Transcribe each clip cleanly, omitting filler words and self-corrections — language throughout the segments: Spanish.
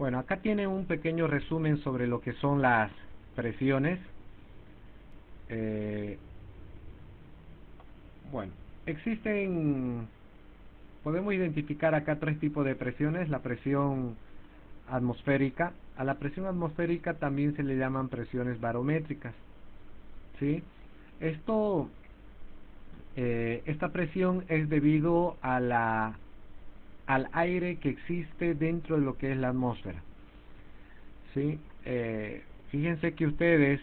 Bueno, acá tiene un pequeño resumen sobre lo que son las presiones. Eh, bueno, existen, podemos identificar acá tres tipos de presiones. La presión atmosférica. A la presión atmosférica también se le llaman presiones barométricas, ¿sí? Esto, esta presión es debido a al aire que existe dentro de lo que es la atmósfera, ¿sí? Fíjense que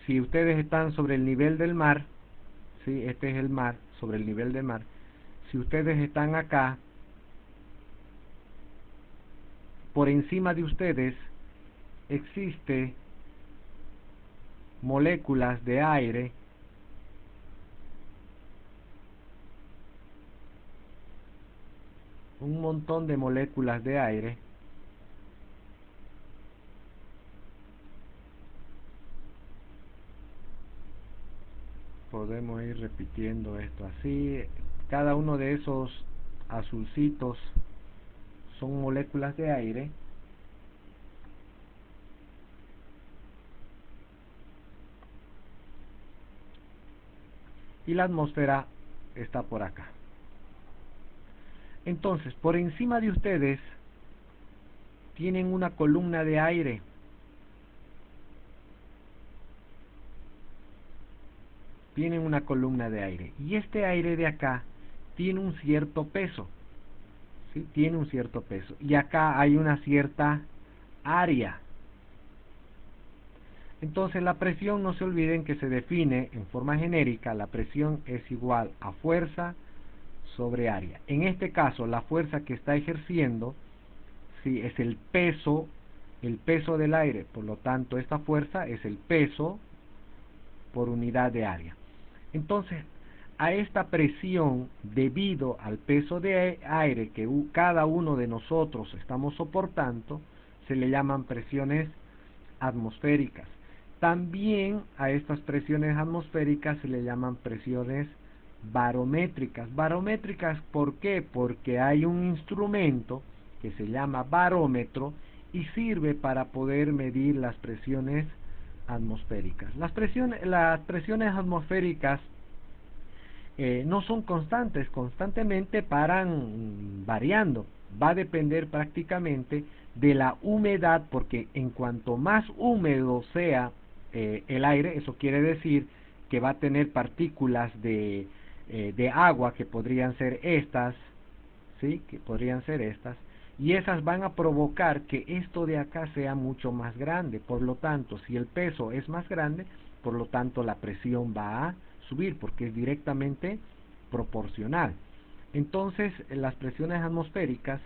si ustedes están sobre el nivel del mar, ¿sí? Este es el mar, sobre el nivel del mar. Si ustedes están acá, por encima de ustedes existe moléculas de aire un montón de moléculas de aire podemos ir repitiendo esto así. Cada uno de esos azulcitos son moléculas de aire, y la atmósfera está por acá. Entonces, por encima de ustedes tienen una columna de aire. Tienen una columna de aire. Y este aire de acá tiene un cierto peso. ¿Sí? Tiene un cierto peso. Y acá hay una cierta área. Entonces la presión, no se olviden que se define en forma genérica. La presión es igual a fuerza sobre área. En este caso, la fuerza que está ejerciendo, sí, es el peso del aire. Por lo tanto, esta fuerza es el peso por unidad de área. Entonces, a esta presión, debido al peso de aire que cada uno de nosotros estamos soportando, se le llaman presiones atmosféricas. También a estas presiones atmosféricas se le llaman presiones barométricas. Barométricas, ¿por qué? Porque hay un instrumento que se llama barómetro y sirve para poder medir las presiones atmosféricas. Las presiones atmosféricas no son constantes, constantemente paran variando. Va a depender prácticamente de la humedad, porque en cuanto más húmedo sea el aire, eso quiere decir que va a tener partículas de agua que podrían ser estas, ¿sí? Que podrían ser estas, y esas van a provocar que esto de acá sea mucho más grande. Por lo tanto, si el peso es más grande, por lo tanto la presión va a subir, porque es directamente proporcional. Entonces, las presiones atmosféricas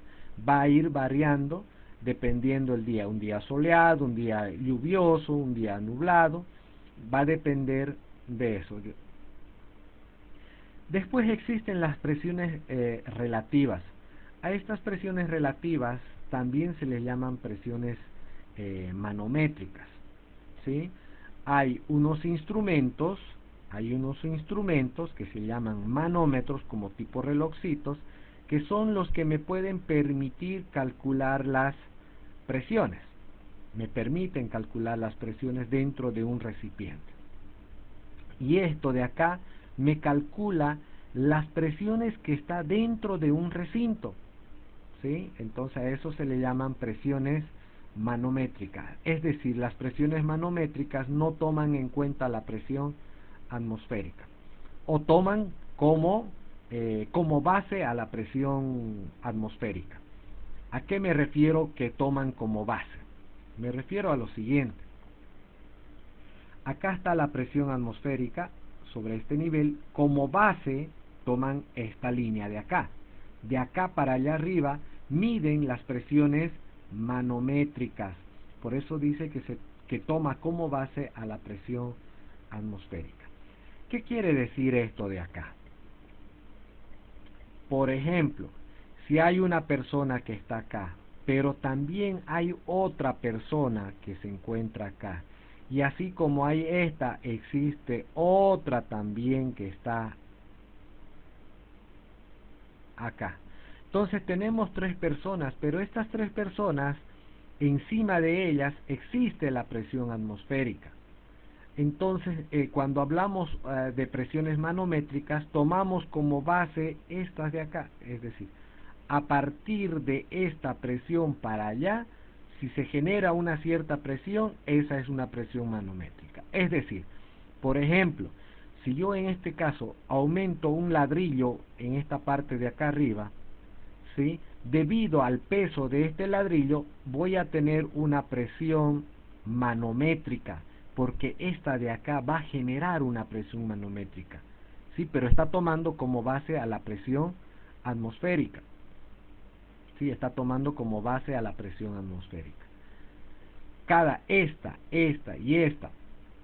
va a ir variando dependiendo el día. Un día soleado, un día lluvioso, un día nublado, va a depender de eso. Después existen las presiones relativas. A estas presiones relativas también se les llaman presiones manométricas, ¿sí? Hay unos instrumentos que se llaman manómetros, como tipo relojcitos, que son los que me pueden permitir calcular las presiones. Me permiten calcular las presiones dentro de un recipiente. Y esto de acá me calcula las presiones que está dentro de un recinto, ¿sí? Entonces a eso se le llaman presiones manométricas. Es decir, las presiones manométricas no toman en cuenta la presión atmosférica, o toman como base a la presión atmosférica. ¿A qué me refiero que toman como base? Me refiero a lo siguiente. Acá está la presión atmosférica sobre este nivel. Como base toman esta línea de acá. De acá para allá arriba miden las presiones manométricas. Por eso dice que toma como base a la presión atmosférica. ¿Qué quiere decir esto de acá? Por ejemplo, si hay una persona que está acá, pero también hay otra persona que se encuentra acá, y así como hay esta, existe otra también que está acá. Entonces tenemos tres personas, pero estas tres personas encima de ellas existe la presión atmosférica. Entonces, cuando hablamos de presiones manométricas, tomamos como base estas de acá, es decir, a partir de esta presión para allá, si se genera una cierta presión, esa es una presión manométrica. Es decir, por ejemplo, si yo en este caso aumento un ladrillo en esta parte de acá arriba, ¿sí? Debido al peso de este ladrillo, voy a tener una presión manométrica, porque esta de acá va a generar una presión manométrica, ¿sí? Pero está tomando como base a la presión atmosférica. Sí, está tomando como base a la presión atmosférica. Esta y esta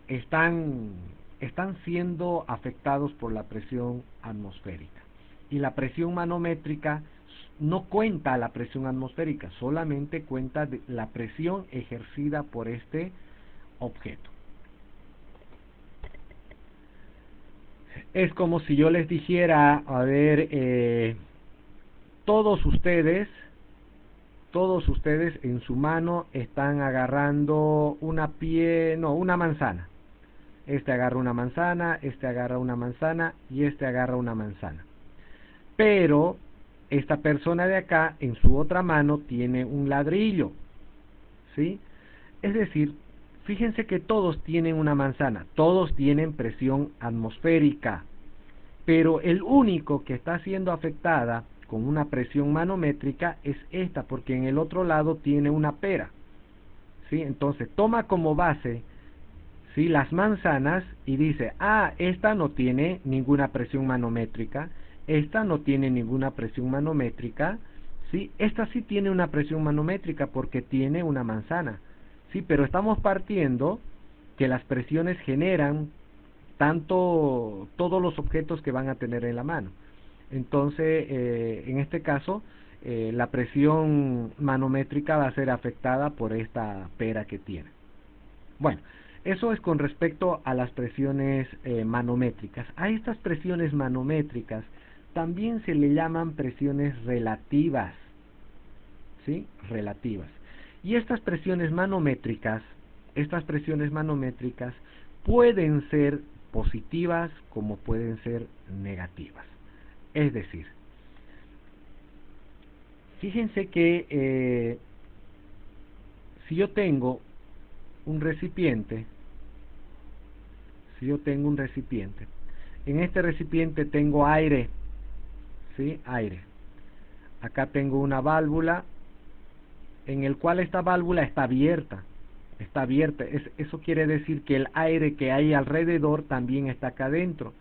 están siendo afectados por la presión atmosférica. Y la presión manométrica no cuenta la presión atmosférica, solamente cuenta la presión ejercida por este objeto. Es como si yo les dijera, a ver, todos ustedes en su mano están agarrando una manzana. Este agarra una manzana, este agarra una manzana y este agarra una manzana. Pero esta persona de acá en su otra mano tiene un ladrillo, ¿sí? Es decir, fíjense que todos tienen una manzana, todos tienen presión atmosférica, pero el único que está siendo afectada con una presión manométrica es esta, porque en el otro lado tiene una pera, ¿sí? Entonces toma como base, ¿sí?, las manzanas y dice, esta no tiene ninguna presión manométrica, esta no tiene ninguna presión manométrica, ¿sí? Esta sí tiene una presión manométrica porque tiene una manzana, ¿sí? Pero estamos partiendo que las presiones generan todos los objetos que van a tener en la mano. Entonces, en este caso, la presión manométrica va a ser afectada por esta pera que tiene. Bueno, eso es con respecto a las presiones manométricas. A estas presiones manométricas también se le llaman presiones relativas, ¿sí? Relativas. Y estas presiones manométricas pueden ser positivas como pueden ser negativas. Es decir, fíjense que si yo tengo un recipiente, en este recipiente tengo aire, ¿sí? Aire. Acá tengo una válvula en el cual esta válvula está abierta. Eso quiere decir que el aire que hay alrededor también está acá adentro.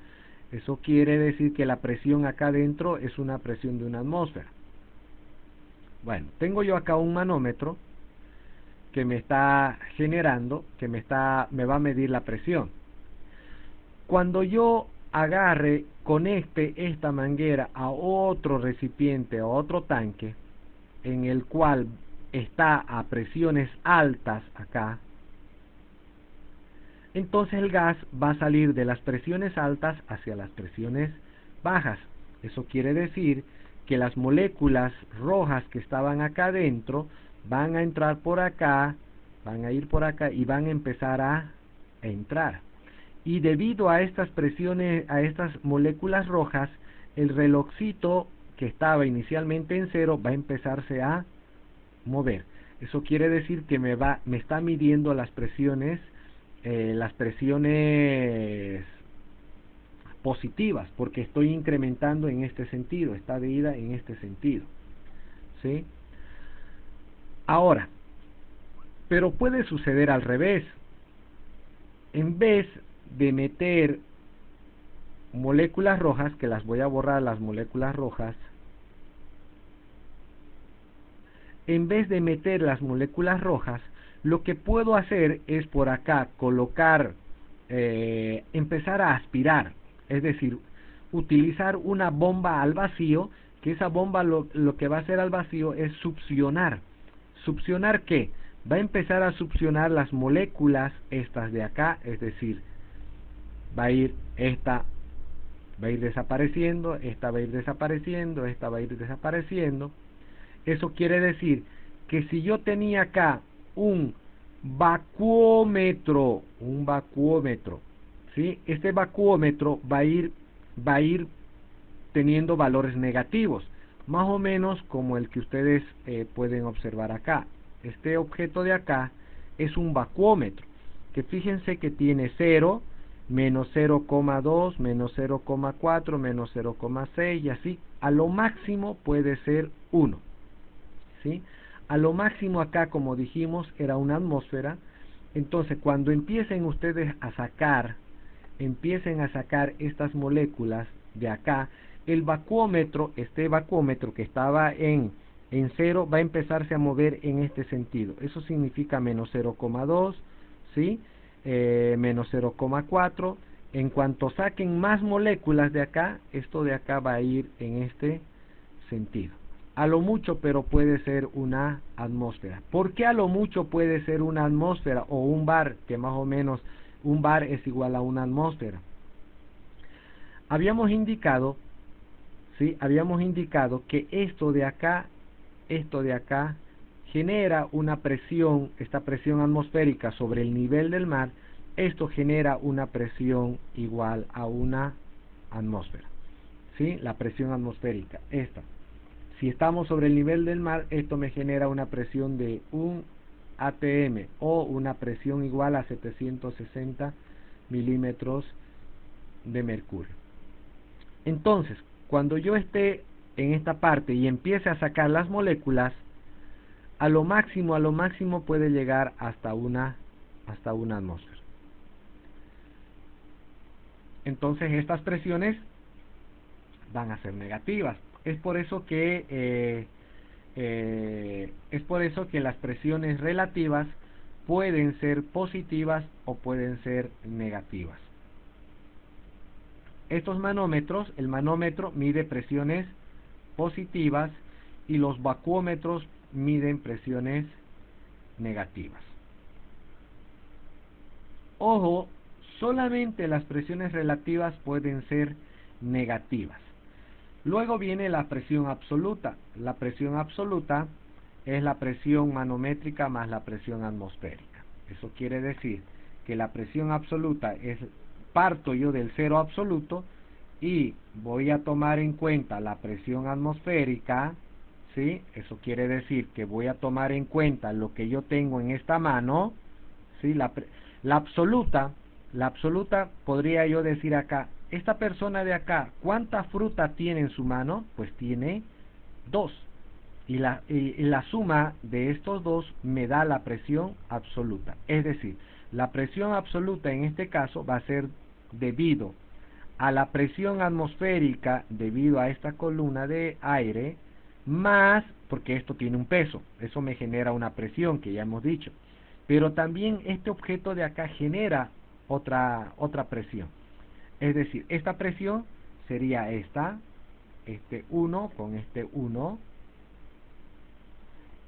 Eso quiere decir que la presión acá adentro es una presión de una atmósfera. Bueno, tengo yo acá un manómetro que me está generando, me va a medir la presión. Cuando yo conecte esta manguera a otro recipiente, a otro tanque, en el cual está a presiones altas acá, entonces el gas va a salir de las presiones altas hacia las presiones bajas. Eso quiere decir que las moléculas rojas que estaban acá adentro van a entrar por acá, van a ir por acá y van a empezar a entrar. Y debido a estas presiones, a estas moléculas rojas, el relojcito que estaba inicialmente en 0 va a empezarse a mover. Eso quiere decir que me está midiendo las presiones positivas, porque estoy incrementando en este sentido, está de ida en este sentido, ¿sí? Ahora, pero puede suceder al revés. En vez de meter moléculas rojas, que las voy a borrar, las moléculas rojas, en vez de meter las moléculas rojas, lo que puedo hacer es por acá colocar, empezar a aspirar, es decir, utilizar una bomba al vacío, que esa bomba lo que va a hacer al vacío es succionar. ¿Succionar qué? Va a empezar a succionar las moléculas estas de acá, es decir, esta va a ir desapareciendo, esta va a ir desapareciendo, esta va a ir desapareciendo. Eso quiere decir que si yo tenía acá un vacuómetro, ¿sí? Este vacuómetro va a ir teniendo valores negativos, más o menos como el que ustedes pueden observar acá. Este objeto de acá es un vacuómetro, que fíjense que tiene 0, menos 0,2, menos 0,4, menos 0,6 y así. A lo máximo puede ser 1, ¿sí? A lo máximo acá, como dijimos, era una atmósfera. Entonces, cuando empiecen ustedes a sacar, estas moléculas de acá, el vacuómetro, este vacuómetro que estaba en 0, va a empezarse a mover en este sentido. Eso significa menos 0,2, ¿sí? Menos 0,4. En cuanto saquen más moléculas de acá, esto de acá va a ir en este sentido. A lo mucho, pero puede ser una atmósfera. ¿Por qué a lo mucho puede ser una atmósfera o un bar, que más o menos un bar es igual a una atmósfera? Habíamos indicado, ¿sí? Habíamos indicado que esto de acá genera una presión, esta presión atmosférica sobre el nivel del mar. Esto genera una presión igual a una atmósfera, ¿sí? La presión atmosférica, esta. Si estamos sobre el nivel del mar, esto me genera una presión de 1 atm o una presión igual a 760 milímetros de mercurio. Entonces, cuando yo esté en esta parte y empiece a sacar las moléculas, a lo máximo puede llegar hasta una atmósfera. Entonces estas presiones van a ser negativas. Es por eso que las presiones relativas pueden ser positivas o pueden ser negativas. Estos manómetros, el manómetro mide presiones positivas y los vacuómetros miden presiones negativas. Ojo, solamente las presiones relativas pueden ser negativas. Luego viene la presión absoluta. La presión absoluta es la presión manométrica más la presión atmosférica. Eso quiere decir que la presión absoluta es, parto yo del cero absoluto y voy a tomar en cuenta la presión atmosférica, ¿sí? Eso quiere decir que voy a tomar en cuenta lo que yo tengo en esta mano, ¿sí? La absoluta podría yo decir acá, esta persona de acá, ¿cuánta fruta tiene en su mano? Pues tiene 2. Y la suma de estos dos me da la presión absoluta. Es decir, la presión absoluta en este caso va a ser debido a la presión atmosférica, debido a esta columna de aire, más, porque esto tiene un peso, eso me genera una presión que ya hemos dicho. Pero también este objeto de acá genera otra presión. Es decir, esta presión sería esta, este 1 con este 1,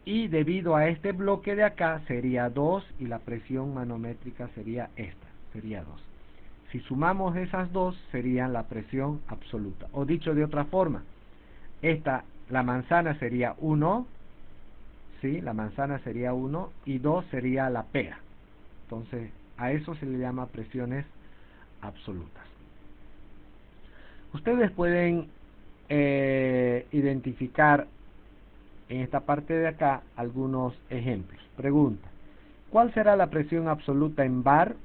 y debido a este bloque de acá sería 2 y la presión manométrica sería esta, sería 2. Si sumamos esas dos serían la presión absoluta. O dicho de otra forma, la manzana sería 1, ¿sí? La manzana sería 1 y 2 sería la pera. Entonces, a eso se le llama presiones absolutas. Ustedes pueden identificar en esta parte de acá algunos ejemplos. Pregunta: ¿cuál será la presión absoluta en bar?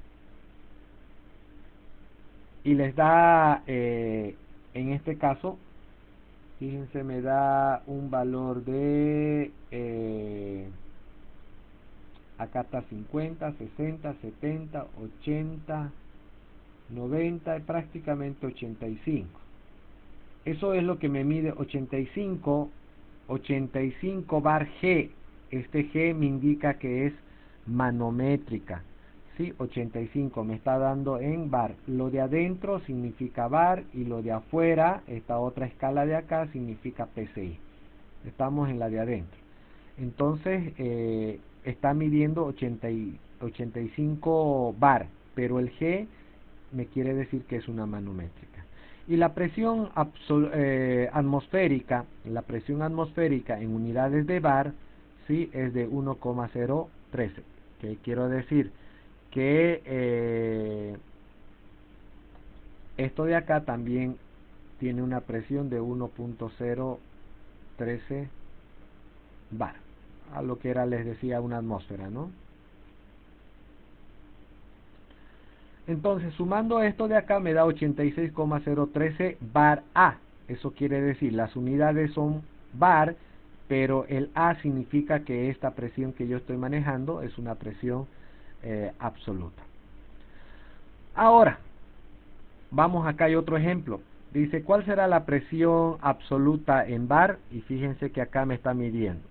Y les da, en este caso, fíjense, me da un valor de, acá está 50, 60, 70, 80, 90 y prácticamente 85. Eso es lo que me mide 85 bar G. Este G me indica que es manométrica. ¿Sí? 85 me está dando en bar. Lo de adentro significa bar y lo de afuera, esta otra escala de acá, significa PSI. Estamos en la de adentro. Entonces, está midiendo 85 bar, pero el G me quiere decir que es una manométrica. Y la presión atmosférica en unidades de bar ¿sí? Es de 1,013. ¿Qué quiero decir? Que esto de acá también tiene una presión de 1,013 bar, a lo que era, les decía, una atmósfera, ¿no? Entonces, sumando esto de acá me da 86,013 bar A. Eso quiere decir, las unidades son bar, pero el A significa que esta presión que yo estoy manejando es una presión absoluta. Ahora, vamos acá, hay otro ejemplo. Dice, ¿cuál será la presión absoluta en bar? Y fíjense que acá me está midiendo.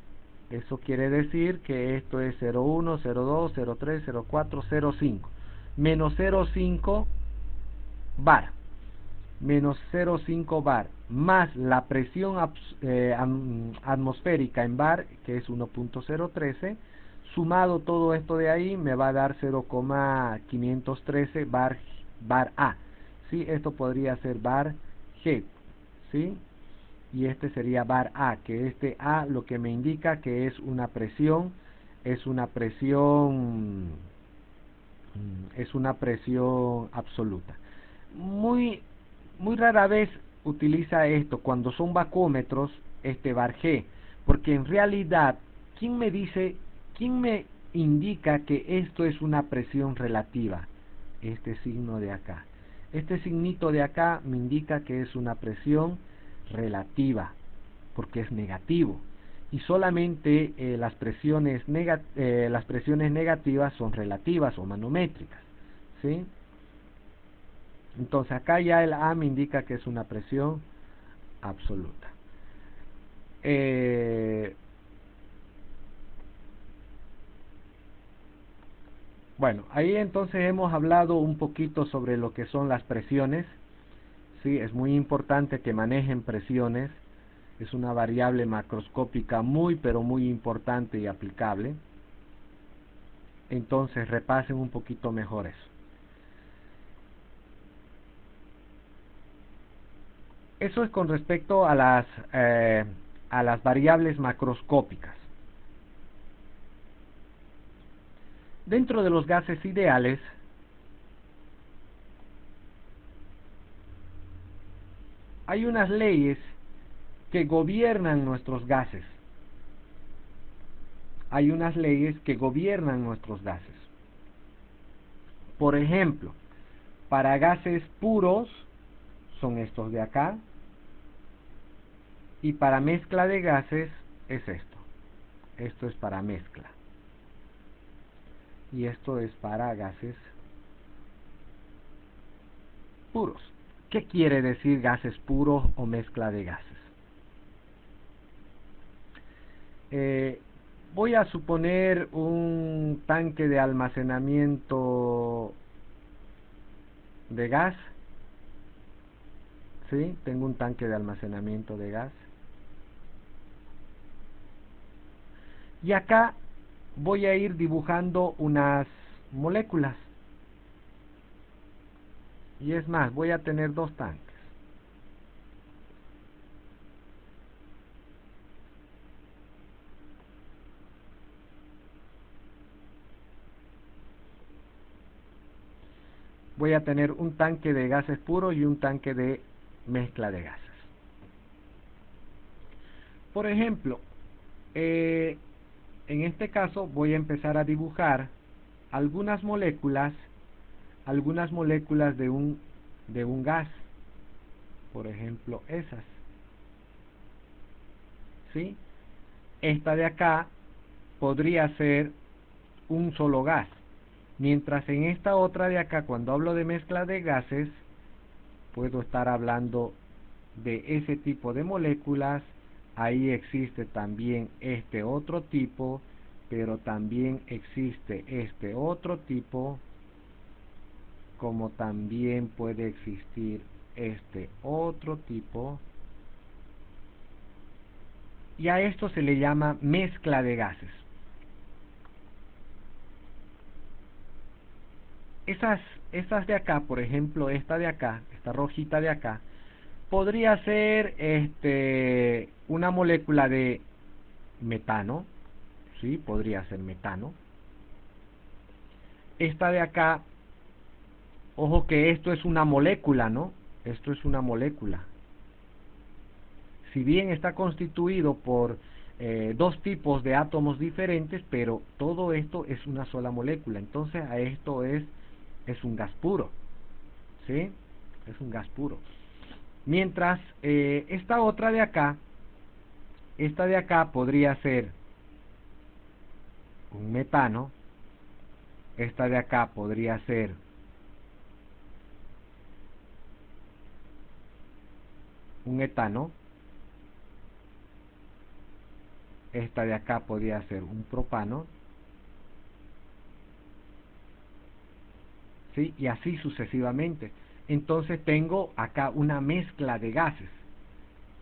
Eso quiere decir que esto es 0,1, 0,2, 0,3, 0,4, 0,5. Menos 0,5 bar. Menos 0,5 bar. Más la presión atmosférica en bar, que es 1,013. Sumado todo esto de ahí, me va a dar 0,513 bar A. ¿Sí? Esto podría ser bar G. ¿Sí? Y este sería bar A, que este A lo que me indica que es una presión absoluta. Muy rara vez utiliza esto cuando son vacúmetros, este bar G, porque en realidad, ¿quién me indica que esto es una presión relativa? Este signo de acá. Este signito de acá me indica que es una presión relativa, porque es negativo. Y solamente las presiones negativas son relativas o manométricas, ¿sí? Entonces acá ya el A me indica que es una presión absoluta. Bueno, ahí entonces hemos hablado un poquito sobre lo que son las presiones. Sí, es muy importante que manejen presiones. Es una variable macroscópica muy pero muy importante y aplicable. Entonces repasen un poquito mejor eso. Eso es con respecto a las variables macroscópicas. Dentro de los gases ideales, hay unas leyes que gobiernan nuestros gases. Hay unas leyes que gobiernan nuestros gases. Por ejemplo, para gases puros son estos de acá, y para mezcla de gases es esto. Esto es para mezcla. Y esto es para gases puros. ¿Qué quiere decir gases puros o mezcla de gases? Voy a suponer un tanque de almacenamiento de gas. ¿Sí? Tengo un tanque de almacenamiento de gas. Y acá voy a ir dibujando unas moléculas. Y es más, voy a tener dos tanques. Voy a tener un tanque de gases puros y un tanque de mezcla de gases. Por ejemplo, en este caso voy a empezar a dibujar algunas moléculas de un gas. Por ejemplo, esas. ¿Sí? Esta de acá podría ser un solo gas. Mientras en esta otra de acá, cuando hablo de mezcla de gases, puedo estar hablando de ese tipo de moléculas. Ahí existe también este otro tipo, pero también existe este otro tipo, como también puede existir este otro tipo. Y a esto se le llama mezcla de gases. Esas de acá, por ejemplo, esta de acá, esta rojita de acá, podría ser una molécula de metano, ¿sí? Podría ser metano. Esta de acá, ojo que esto es una molécula, ¿no? Esto es una molécula. Si bien está constituido por dos tipos de átomos diferentes, pero todo esto es una sola molécula. Entonces a esto es un gas puro, ¿sí? Es un gas puro. Mientras esta otra de acá, esta de acá podría ser un metano, esta de acá podría ser un etano, esta de acá podría ser un propano, ¿sí? Y así sucesivamente. Entonces tengo acá una mezcla de gases.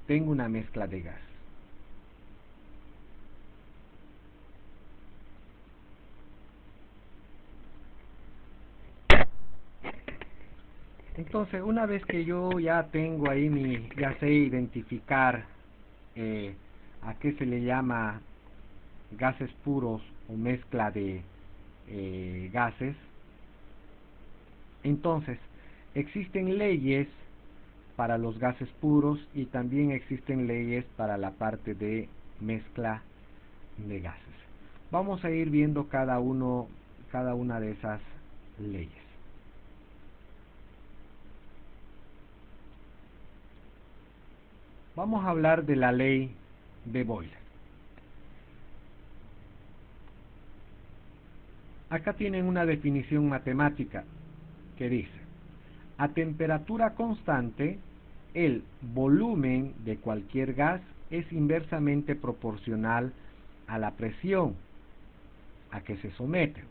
Tengo una mezcla de gases. Entonces, una vez que yo ya tengo ahí ya sé identificar a qué se le llama gases puros o mezcla de gases, entonces existen leyes para los gases puros y también existen leyes para la parte de mezcla de gases. Vamos a ir viendo cada una de esas leyes. Vamos a hablar de la ley de Boyle. Acá tienen una definición matemática que dice: a temperatura constante, el volumen de cualquier gas es inversamente proporcional a la presión a que se somete.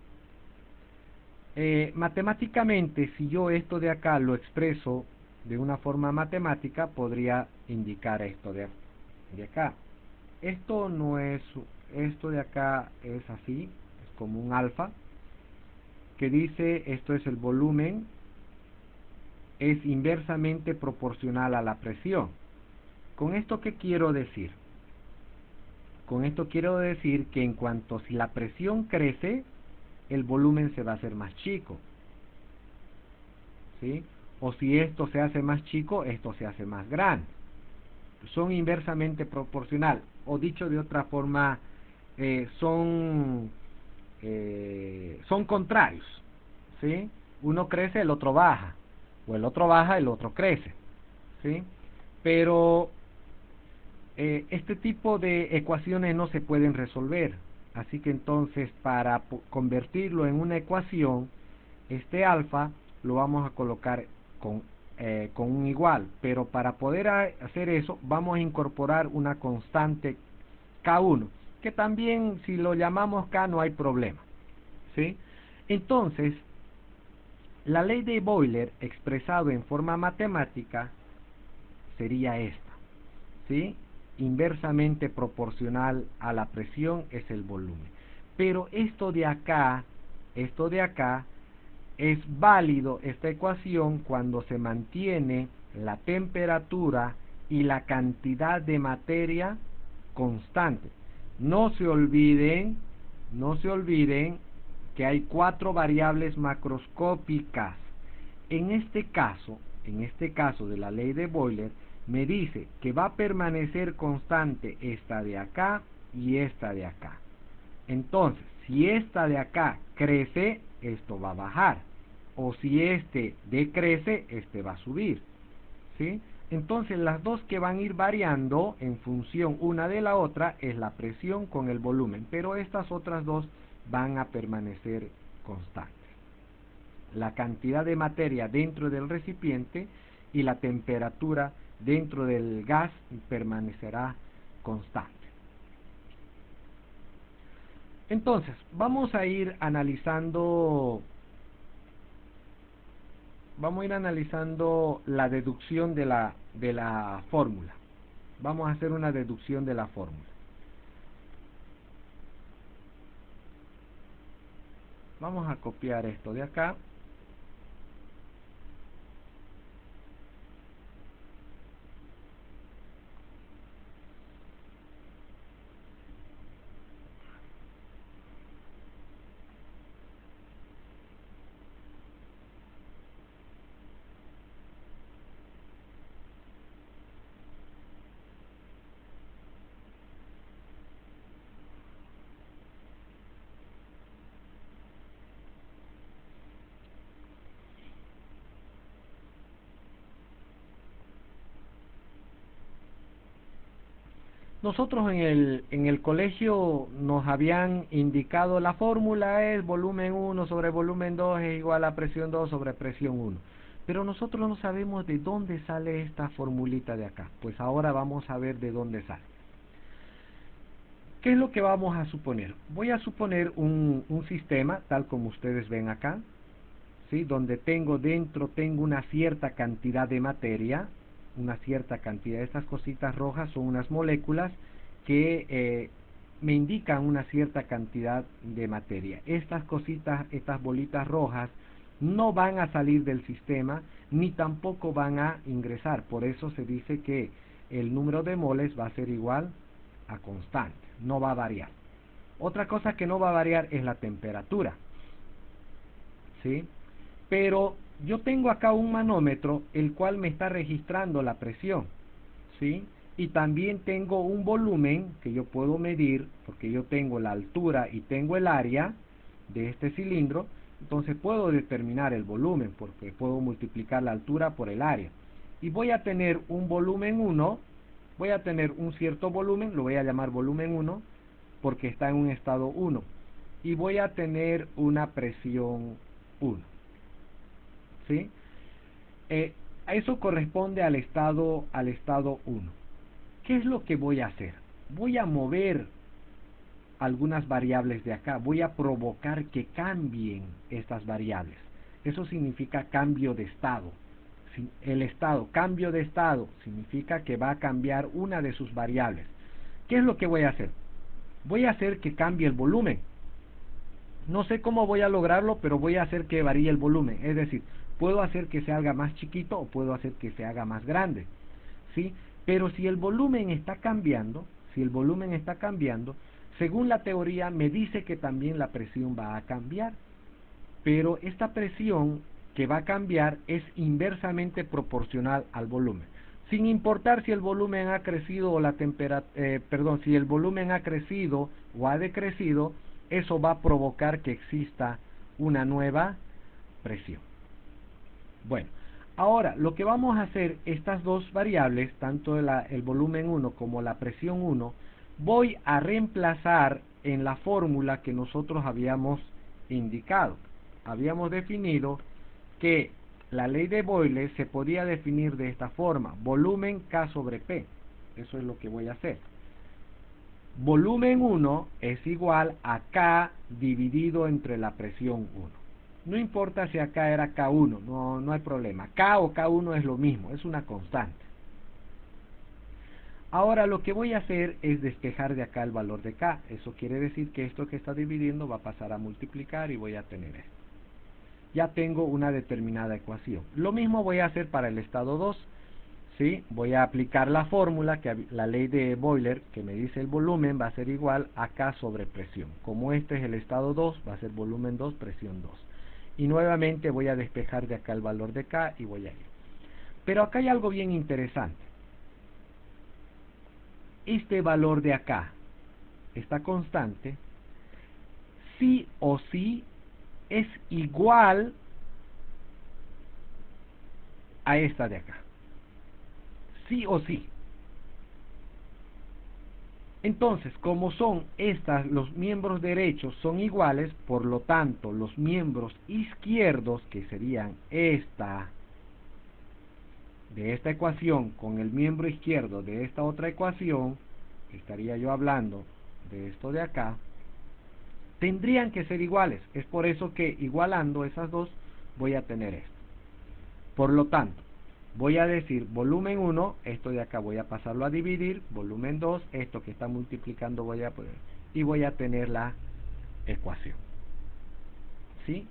Matemáticamente, si yo esto de acá lo expreso de una forma matemática, podría indicar esto de acá. Esto no es, esto de acá es así, es como un alfa, que dice esto es el volumen, es inversamente proporcional a la presión. ¿Con esto qué quiero decir? Con esto quiero decir que en cuanto si la presión crece, el volumen se va a hacer más chico, ¿sí? O si esto se hace más chico, esto se hace más grande. Son inversamente proporcional, o dicho de otra forma, son contrarios, ¿sí? Uno crece, el otro baja, o el otro baja, el otro crece, ¿sí? Pero este tipo de ecuaciones no se pueden resolver, así que entonces para convertirlo en una ecuación, este alfa lo vamos a colocar con un igual, pero para poder hacer eso vamos a incorporar una constante K1, que también si lo llamamos K no hay problema, ¿sí? Entonces, la ley de Boyle expresado en forma matemática sería esta, ¿sí? Inversamente proporcional a la presión es el volumen. Pero esto de acá es válido, esta ecuación, cuando se mantiene la temperatura y la cantidad de materia constante. No se olviden que hay 4 variables macroscópicas. En este caso de la ley de Boyle, me dice que va a permanecer constante esta de acá y esta de acá. Entonces, si esta de acá crece, esto va a bajar. O si este decrece, este va a subir, ¿sí? Entonces, las dos que van a ir variando en función una de la otra es la presión con el volumen, pero estas otras dos van a permanecer constantes. La cantidad de materia dentro del recipiente y la temperatura dentro del gas permanecerá constante. Entonces, vamos a ir analizando la deducción de la fórmula. Vamos a hacer una deducción de la fórmula. Vamos a copiar esto de acá. Nosotros en el colegio nos habían indicado la fórmula es volumen 1 sobre volumen 2 es igual a presión 2 sobre presión 1. Pero nosotros no sabemos de dónde sale esta formulita de acá. Pues ahora vamos a ver de dónde sale. ¿Qué es lo que vamos a suponer? Voy a suponer un sistema, tal como ustedes ven acá, ¿sí? Donde tengo una cierta cantidad de materia, una cierta cantidad. Estas cositas rojas son unas moléculas que me indican una cierta cantidad de materia. Estas cositas, estas bolitas rojas, no van a salir del sistema, ni tampoco van a ingresar. Por eso se dice que el número de moles va a ser igual a constante, no va a variar. Otra cosa que no va a variar es la temperatura, ¿sí? Pero yo tengo acá un manómetro el cual me está registrando la presión, ¿sí? Y también tengo un volumen que yo puedo medir, porque yo tengo la altura y tengo el área de este cilindro. Entonces puedo determinar el volumen, porque puedo multiplicar la altura por el área. Y voy a tener un volumen 1, voy a tener un cierto volumen, lo voy a llamar volumen 1, porque está en un estado 1. Y voy a tener una presión 1. ¿Sí? Eso corresponde al estado 1. ¿Qué es lo que voy a hacer? Voy a mover algunas variables de acá, voy a provocar que cambien estas variables. Eso significa cambio de estado. Cambio de estado, significa que va a cambiar una de sus variables. ¿Qué es lo que voy a hacer? Voy a hacer que cambie el volumen. No sé cómo voy a lograrlo, pero voy a hacer que varíe el volumen. Es decir, puedo hacer que se haga más chiquito o puedo hacer que se haga más grande, ¿sí? Pero si el volumen está cambiando, según la teoría me dice que también la presión va a cambiar. Pero esta presión que va a cambiar es inversamente proporcional al volumen. Sin importar si el volumen ha crecido o si el volumen ha crecido o ha decrecido, eso va a provocar que exista una nueva presión. Bueno, ahora lo que vamos a hacer, estas dos variables, tanto el volumen 1 como la presión 1, voy a reemplazar en la fórmula que nosotros habíamos indicado. Habíamos definido que la ley de Boyle se podía definir de esta forma: volumen K sobre P. Eso es lo que voy a hacer. Volumen 1 es igual a K dividido entre la presión 1. No importa si acá era K1, no hay problema. K o K1 es lo mismo, es una constante. Ahora lo que voy a hacer es despejar de acá el valor de K. Eso quiere decir que esto que está dividiendo va a pasar a multiplicar y voy a tener esto. Ya tengo una determinada ecuación. Lo mismo voy a hacer para el estado 2. ¿Sí? Voy a aplicar la fórmula, la ley de Boyle, que me dice el volumen va a ser igual a K sobre presión. Como este es el estado 2, va a ser volumen 2, presión 2. Y nuevamente voy a despejar de acá el valor de K y voy a ir. Pero acá hay algo bien interesante. Este valor de acá, esta constante, sí o sí es igual a esta de acá. Sí o sí. Entonces, como son estas, los miembros derechos son iguales, por lo tanto, los miembros izquierdos, que serían esta, de esta ecuación, con el miembro izquierdo de esta otra ecuación, estaría yo hablando de esto de acá, tendrían que ser iguales. Es por eso que igualando esas dos, voy a tener esto. Por lo tanto, voy a decir volumen 1, esto de acá voy a pasarlo a dividir, volumen 2, esto que está multiplicando voy a poner, y voy a tener la ecuación. ¿Sí?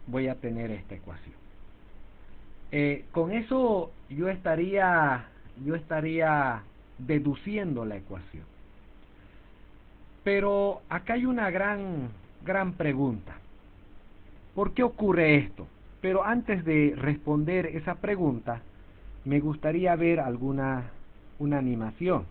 Voy a tener esta ecuación. Con eso yo estaría deduciendo la ecuación. Pero acá hay una gran pregunta. ¿Por qué ocurre esto? Pero antes de responder esa pregunta, me gustaría ver una animación.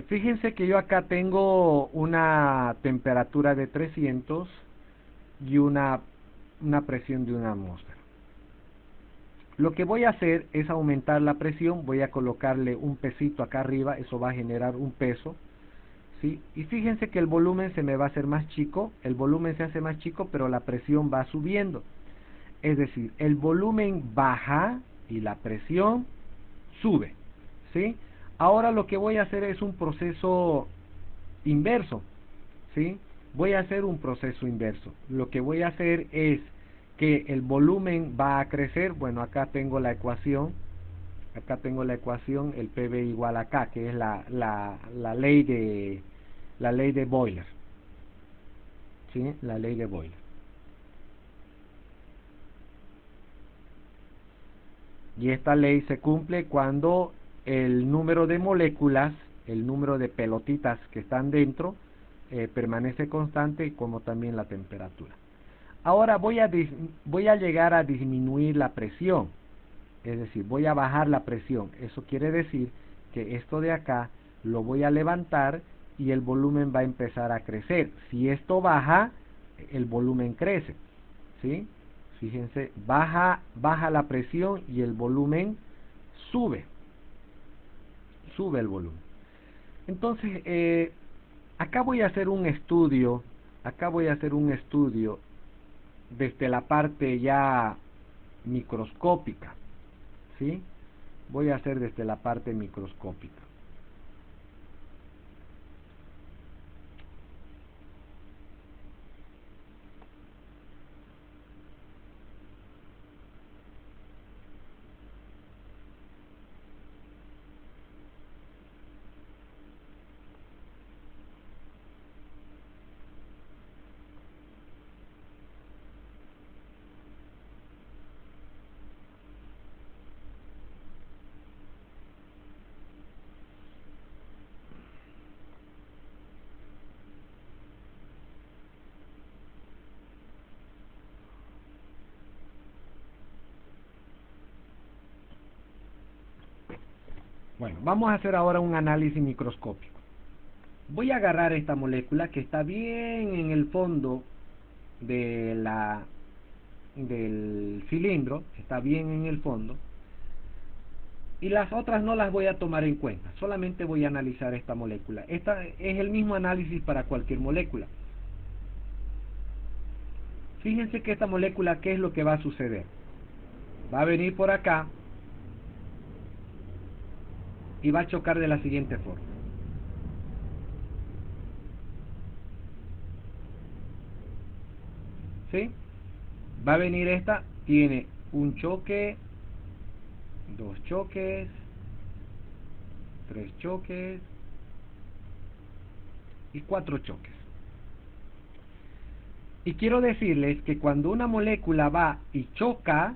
Fíjense que yo acá tengo una temperatura de 300 y una presión de 1 atmósfera. Lo que voy a hacer es aumentar la presión, voy a colocarle un pesito acá arriba, eso va a generar un peso, ¿sí? Y fíjense que el volumen se me va a hacer más chico, el volumen se hace más chico, pero la presión va subiendo. Es decir, el volumen baja y la presión sube, ¿sí? Ahora lo que voy a hacer es un proceso inverso, ¿sí? Voy a hacer un proceso inverso. Lo que voy a hacer es que el volumen va a crecer. Bueno, acá tengo la ecuación, el PV igual a K, que es la ley de Boiler, ¿sí? La ley de Boiler. Y esta ley se cumple cuando el número de moléculas, el número de pelotitas que están dentro, permanece constante, como también la temperatura. Ahora voy a llegar a disminuir la presión, es decir, voy a bajar la presión. Eso quiere decir que esto de acá lo voy a levantar y el volumen va a empezar a crecer. Si esto baja, el volumen crece, ¿sí? Fíjense, baja la presión y el volumen sube el volumen. Entonces, acá voy a hacer un estudio, desde la parte ya microscópica, ¿sí? Voy a hacer desde la parte microscópica. Bueno, vamos a hacer ahora un análisis microscópico. Voy a agarrar esta molécula que está bien en el fondo del cilindro, está bien en el fondo, y las otras no las voy a tomar en cuenta, solamente voy a analizar esta molécula. Esta es el mismo análisis para cualquier molécula. Fíjense que esta molécula, ¿qué es lo que va a suceder? Va a venir por acá y va a chocar de la siguiente forma. ¿Sí? Va a venir esta, tiene un choque, 2 choques, 3 choques y 4 choques. Y quiero decirles que cuando una molécula va y choca,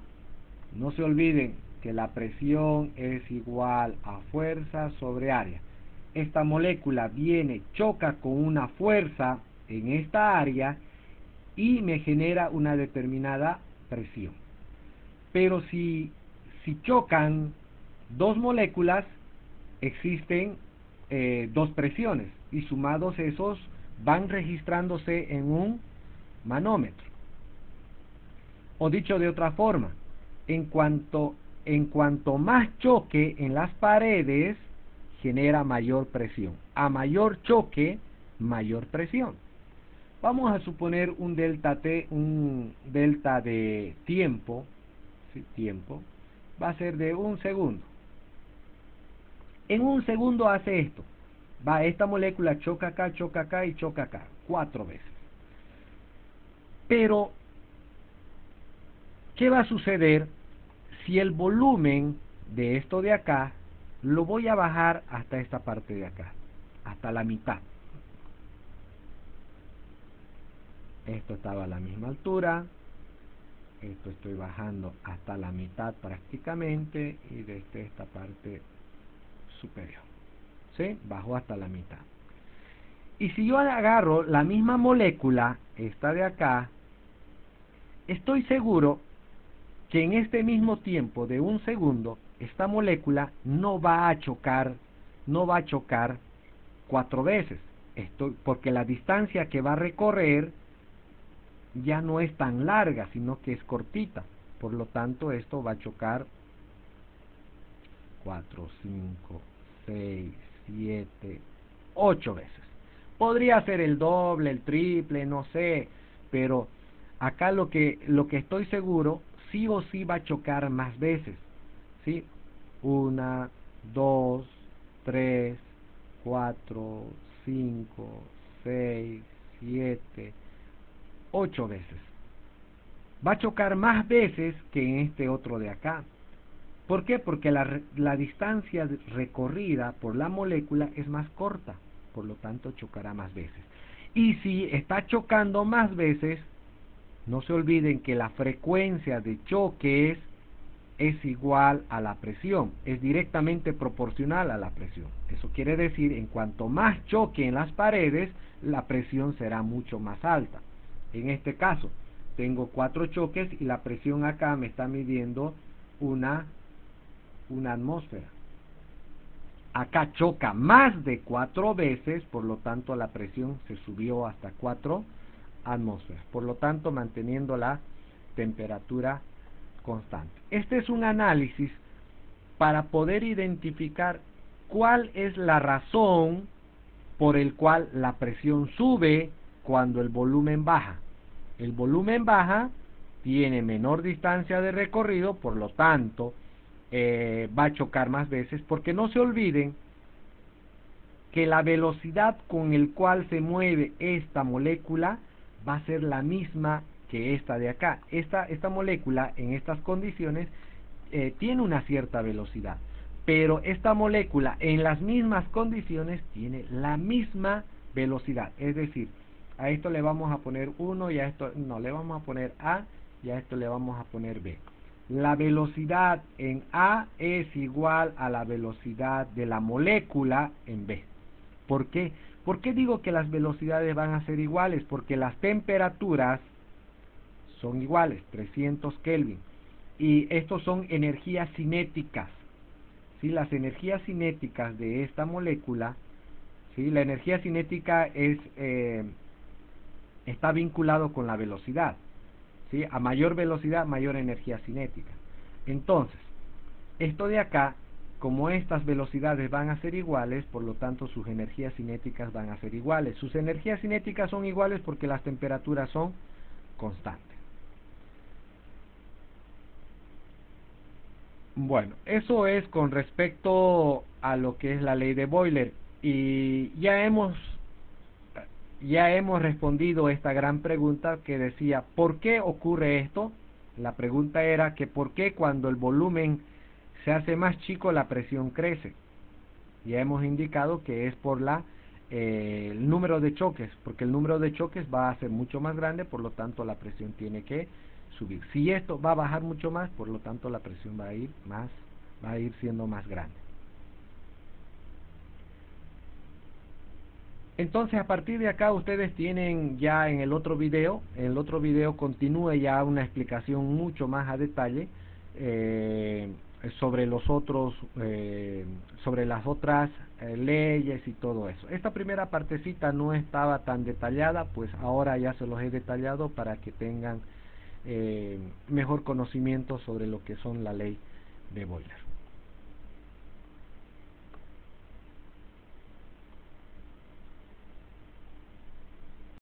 no se olviden que la presión es igual a fuerza sobre área. Esta molécula viene, choca con una fuerza en esta área y me genera una determinada presión. Pero si chocan dos moléculas, existen dos presiones y sumados esos van registrándose en un manómetro. O dicho de otra forma, en cuanto más choque en las paredes, genera mayor presión. A mayor choque, mayor presión. Vamos a suponer un delta T, un delta de tiempo, ¿sí? Tiempo, va a ser de 1 segundo. En 1 segundo hace esto. Esta molécula choca acá y choca acá, 4 veces. Pero, ¿qué va a suceder si el volumen de esto de acá lo voy a bajar hasta esta parte de acá, hasta la mitad? Esto estaba a la misma altura, esto estoy bajando hasta la mitad prácticamente, y desde esta parte superior, ¿sí? Bajo hasta la mitad. Y si yo agarro la misma molécula, esta de acá, estoy seguro que en este mismo tiempo de 1 segundo, esta molécula no va a chocar 4 veces. Porque la distancia que va a recorrer ya no es tan larga, sino que es cortita. Por lo tanto, esto va a chocar 4, 5, 6, 7, 8 veces. Podría ser el doble, el triple, no sé, pero acá lo que estoy seguro, sí o sí va a chocar más veces, ¿sí? 1, 2, 3, 4, 5, 6, 7, 8 veces. Va a chocar más veces que en este otro de acá. ¿Por qué? Porque la distancia recorrida por la molécula es más corta, por lo tanto chocará más veces. Y si está chocando más veces, no se olviden que la frecuencia de choques es igual a la presión, es directamente proporcional a la presión. Eso quiere decir, en cuanto más choque en las paredes, la presión será mucho más alta. En este caso, tengo 4 choques y la presión acá me está midiendo una atmósfera. Acá choca más de 4 veces, por lo tanto la presión se subió hasta 4 atmósferas, por lo tanto manteniendo la temperatura constante. Este es un análisis para poder identificar cuál es la razón por el cual la presión sube cuando el volumen baja. El volumen baja, tiene menor distancia de recorrido, por lo tanto va a chocar más veces, porque no se olviden que la velocidad con el cual se mueve esta molécula va a ser la misma que esta de acá. Esta molécula en estas condiciones tiene una cierta velocidad, pero esta molécula en las mismas condiciones tiene la misma velocidad, es decir, a esto le vamos a poner 1 y a esto no, le vamos a poner A y a esto le vamos a poner B. La velocidad en A es igual a la velocidad de la molécula en B. ¿Por qué? ¿Por qué digo que las velocidades van a ser iguales? Porque las temperaturas son iguales, 300 Kelvin. Y estos son energías cinéticas. ¿Sí? Las energías cinéticas de esta molécula, ¿sí? La energía cinética está vinculado con la velocidad. ¿Sí? A mayor velocidad, mayor energía cinética. Entonces, esto de acá, como estas velocidades van a ser iguales, por lo tanto sus energías cinéticas van a ser iguales. Sus energías cinéticas son iguales porque las temperaturas son constantes. Bueno, eso es con respecto a lo que es la ley de Boiler. Y ya hemos respondido esta gran pregunta que decía, ¿por qué ocurre esto? La pregunta era que ¿por qué cuando el volumen se hace más chico la presión crece? Ya hemos indicado que es por el número de choques, porque el número de choques va a ser mucho más grande, por lo tanto la presión tiene que subir. Si esto va a bajar mucho más, por lo tanto la presión va a ir siendo más grande. Entonces, a partir de acá ustedes tienen ya en el otro video continúe ya una explicación mucho más a detalle sobre sobre las otras leyes y todo eso. Esta primera partecita no estaba tan detallada, pues ahora ya se los he detallado para que tengan mejor conocimiento sobre lo que son la ley de Boiler.